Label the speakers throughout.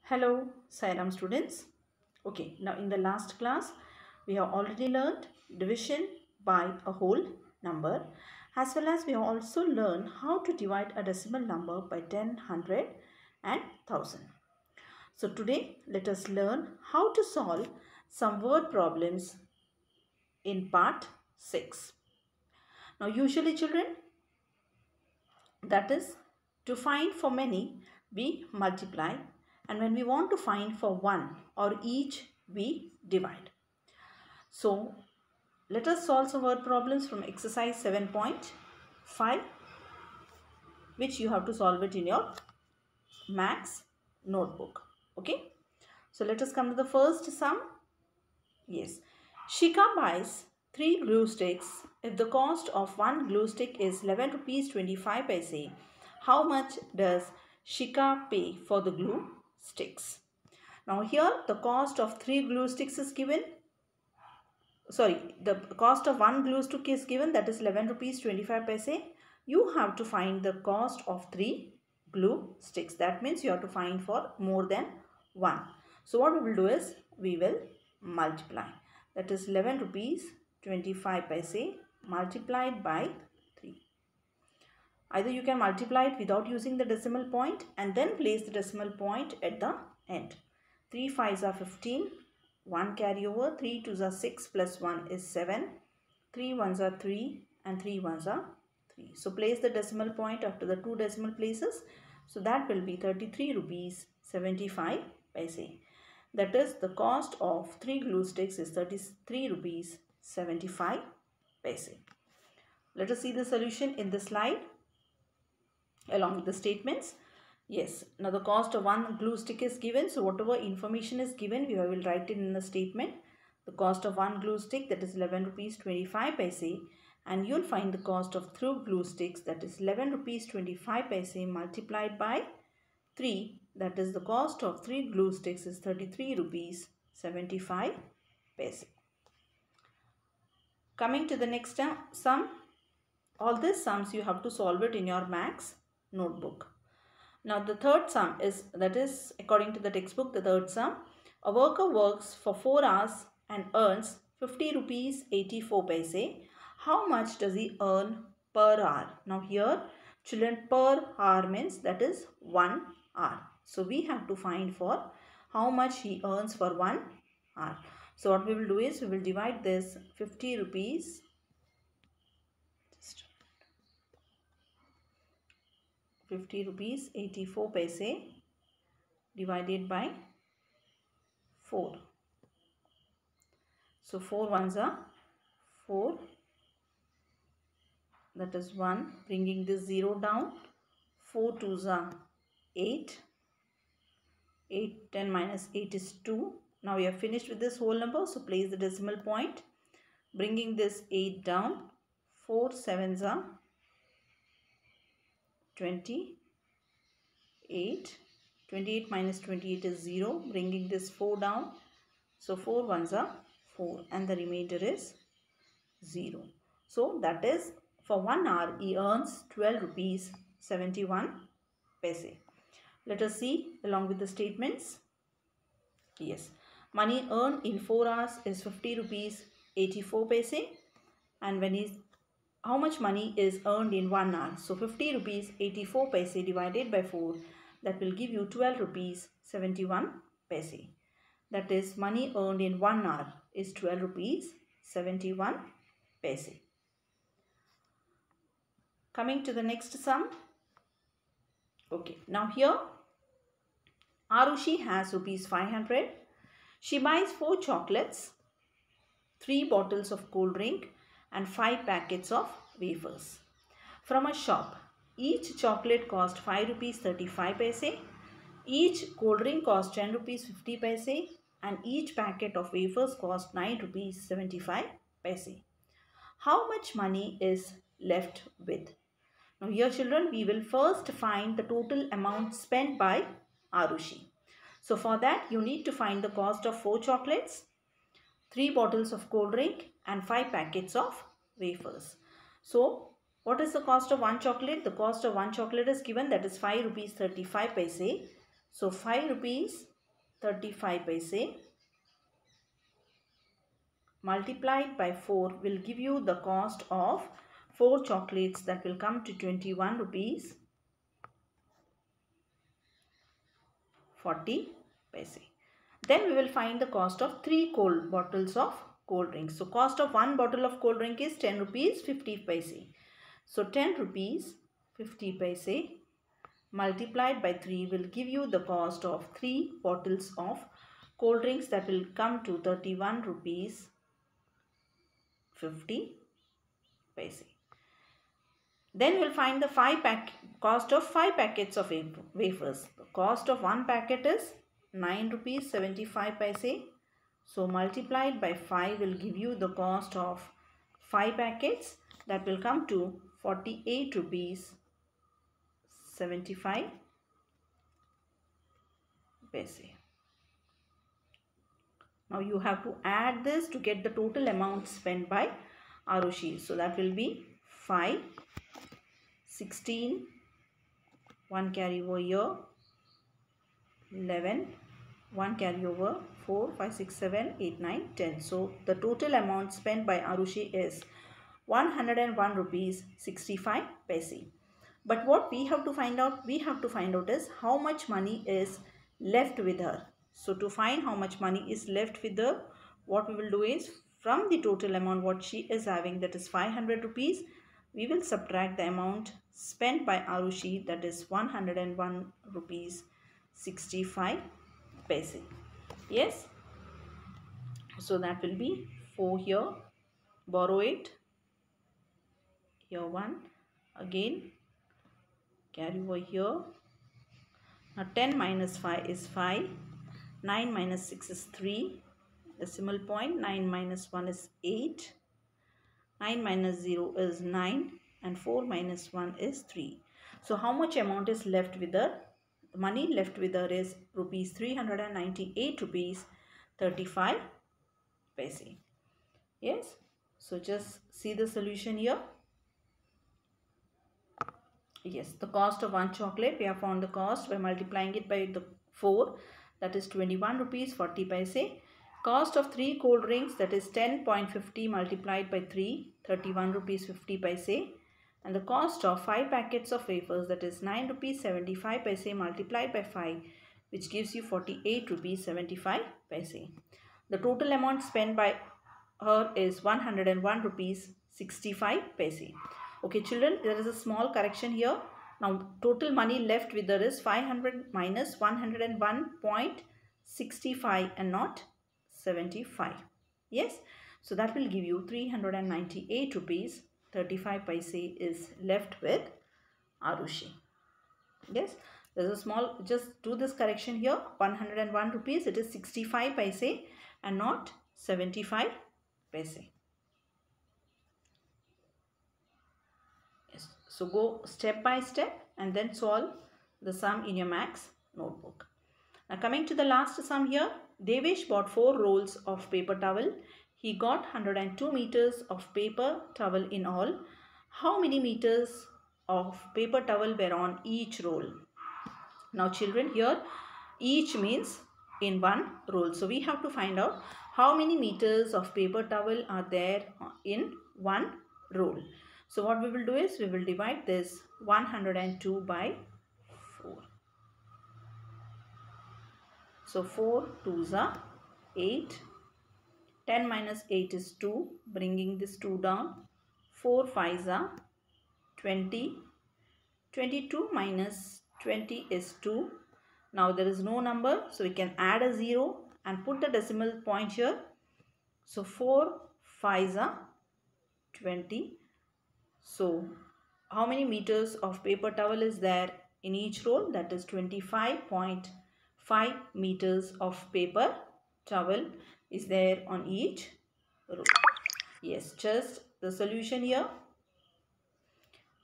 Speaker 1: Hello, Sairam students. Okay, now in the last class, we have already learned division by a whole number, as well as we have also learned how to divide a decimal number by 10, 100 and 1000. So today, let us learn how to solve some word problems in part 6. Now usually children, that is, to find for many, we multiply, and when we want to find for one or each, we divide. So let us solve some word problems from exercise 7.5, which you have to solve it in your maths notebook. Okay. So let us come to the first sum. Yes. Shika buys 3 glue sticks. If the cost of one glue stick is 11 rupees 25 paise, how much does Shika pay for the glue sticks? Now here the cost of 3 glue sticks is given. Sorry, the cost of one glue stick is given, that is 11 rupees 25 paise. You have to find the cost of 3 glue sticks. That means you have to find for more than one. So what we will do is we will multiply. That is 11 rupees 25 paise multiplied by 3. Either you can multiply it without using the decimal point and then place the decimal point at the end. 3 5s are 15. 1 carry over. 3 2s are 6 plus 1 is 7. 3 1s are 3 and 3 1s are 3. So place the decimal point after the two decimal places. So that will be 33 rupees 75 paise. That is, the cost of 3 glue sticks is 33 rupees 75 paise. Let us see the solution in the slide along with the statements. Yes, now the cost of one glue stick is given. So whatever information is given, we will write it in the statement. The cost of one glue stick, that is 11 rupees 25 paise, and you'll find the cost of 3 glue sticks, that is 11 rupees 25 paise multiplied by 3, that is the cost of 3 glue sticks is 33 rupees 75 paise. Coming to the next sum, all these sums you have to solve it in your maths notebook. Now the third sum is, that is according to the textbook, the third sum. A worker works for 4 hours and earns 50 rupees 84 paise. How much does he earn per hour? Now here children, per hour means that is 1 hour. So we have to find for how much he earns for 1 hour. So what we will do is we will divide this 50 rupees 84 paise divided by 4. So 4 ones are 4, that is 1, bringing this 0 down. 4 twos are 8. 8, 10 minus 8 is 2. Now we are finished with this whole number. So place the decimal point, bringing this 8 down. 4 sevens are 28. 28 minus 28 is 0, bringing this 4 down. So 4 ones are 4 and the remainder is 0. So that is, for 1 hour he earns 12 rupees 71 paise. Let us see along with the statements. Yes, money earned in 4 hours is 50 rupees 84 paise, and when is how much money is earned in 1 hour? So 50 rupees 84 paise divided by 4, that will give you 12 rupees 71 paise. That is, money earned in 1 hour is 12 rupees 71 paise. Coming to the next sum. Okay, now here Arushi has rupees 500. She buys 4 chocolates, 3 bottles of cold drink and 5 packets of wafers from a shop. Each chocolate cost 5 rupees 35 paise. Each cold drink cost 10 rupees 50 paise and each packet of wafers cost 9 rupees 75 paise. How much money is left with? Now here children, we will first find the total amount spent by Arushi. So for that you need to find the cost of 4 chocolates, 3 bottles of cold drink and 5 packets of wafers. So what is the cost of one chocolate? The cost of one chocolate is given, that is 5 rupees 35 paise. So 5 rupees 35 paise multiplied by 4 will give you the cost of 4 chocolates, that will come to 21 rupees 40 paise. Then we will find the cost of 3 cold bottles of cold drink. So cost of 1 bottle of cold drink is 10 rupees 50 paise. So 10 rupees 50 paise multiplied by 3 will give you the cost of 3 bottles of cold drinks, that will come to 31 rupees 50 paise. Then we will find the cost of 5 packets of wafers. The cost of 1 packet is 9 rupees 75 paise. So multiplied by 5 will give you the cost of 5 packets, that will come to 48 rupees 75 paise. Now you have to add this to get the total amount spent by Arushi. So that will be 5, 16, 1 carry over here, 11, 1 carry over, 4, 5, 6, 7, 8, 9, 10. So the total amount spent by Arushi is 101 rupees 65 paise. But what we have to find out? We have to find out is how much money is left with her. So to find how much money is left with her, what we will do is, from the total amount what she is having, that is 500 rupees, we will subtract the amount spent by Arushi, that is 101 rupees 65 paise. Yes. So that will be 4 here, borrow it, here 1, again carry over here. Now 10 minus 5 is 5, 9 minus 6 is 3, decimal point, 9 minus 1 is 8, 9 minus 0 is 9, and 4 minus 1 is 3. So how much amount is left with her? The money left with her is rupees 398 rupees 35 paise. Yes. So just see the solution here. Yes, the cost of 1 chocolate, we have found the cost by multiplying it by the 4, that is 21 rupees 40 paise. Cost of 3 cold drinks, that is 10.50 multiplied by 3, 31 rupees 50 paise. And the cost of 5 packets of wafers, that is 9 rupees 75 paise multiplied by 5, which gives you 48 rupees 75 paise. The total amount spent by her is 101 rupees 65 paise. Okay children, there is a small correction here. Now total money left with her is 500 minus 101.65 and not 75. Yes. So that will give you 398 rupees 35 paise is left with Arushi. Yes. There is a small, just do this correction here. 101 rupees, it is 65 paise and not 75 paise. Yes. So go step by step and then solve the sum in your maths notebook. Now coming to the last sum here, Devesh bought 4 rolls of paper towel. He got 102 meters of paper towel in all. How many meters of paper towel were on each roll? Now children, here each means in one roll. So we have to find out how many meters of paper towel are there in one roll. So what we will do is, we will divide this 102 by 4. So 4 2s are 8. 10 minus 8 is 2, bringing this 2 down. 4 5s are 20. 22 minus 20 is 2. Now there is no number, so we can add a 0 and put the decimal point here. So 4 5s are 20. So how many meters of paper towel is there in each roll? That is 25.5 meters of paper towel is there on each roll. Yes, just the solution here.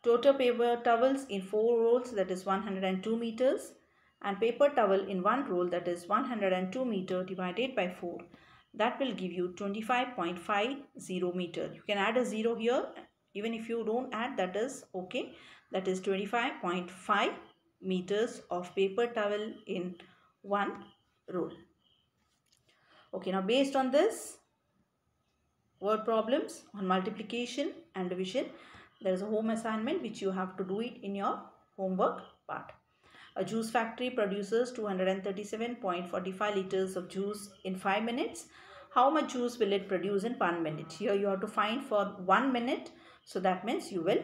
Speaker 1: Total paper towels in 4 rolls, that is 102 meters, and paper towel in 1 roll, that is 102 meter divided by 4. That will give you 25.50 meter. You can add a 0 here. Even if you don't add, that is okay. That is 25.5 meters of paper towel in 1 roll. Okay, now based on this word problems on multiplication and division, there is a home assignment which you have to do it in your homework part. A juice factory produces 237.45 liters of juice in 5 minutes. How much juice will it produce in 1 minute? Here you have to find for 1 minute. So that means you will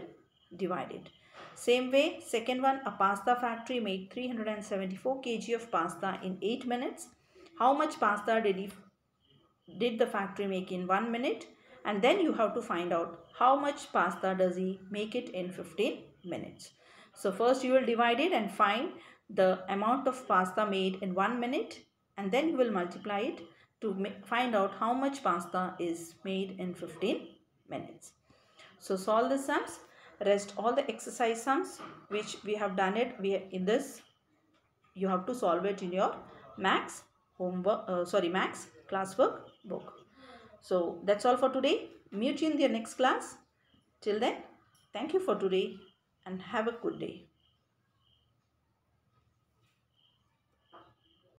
Speaker 1: divide it. Same way, second one, a pasta factory made 374 kg of pasta in 8 minutes. How much pasta did the factory make in 1 minute? And then you have to find out how much pasta does he make it in 15 minutes. So first you will divide it and find the amount of pasta made in 1 minute, and then you will multiply it to find out how much pasta is made in 15 minutes. So solve the sums. Rest all the exercise sums which we have done it. In this you have to solve it in your max homework, max classwork book. So that's all for today. Meet you in the next class. Till then, thank you for today and have a good day.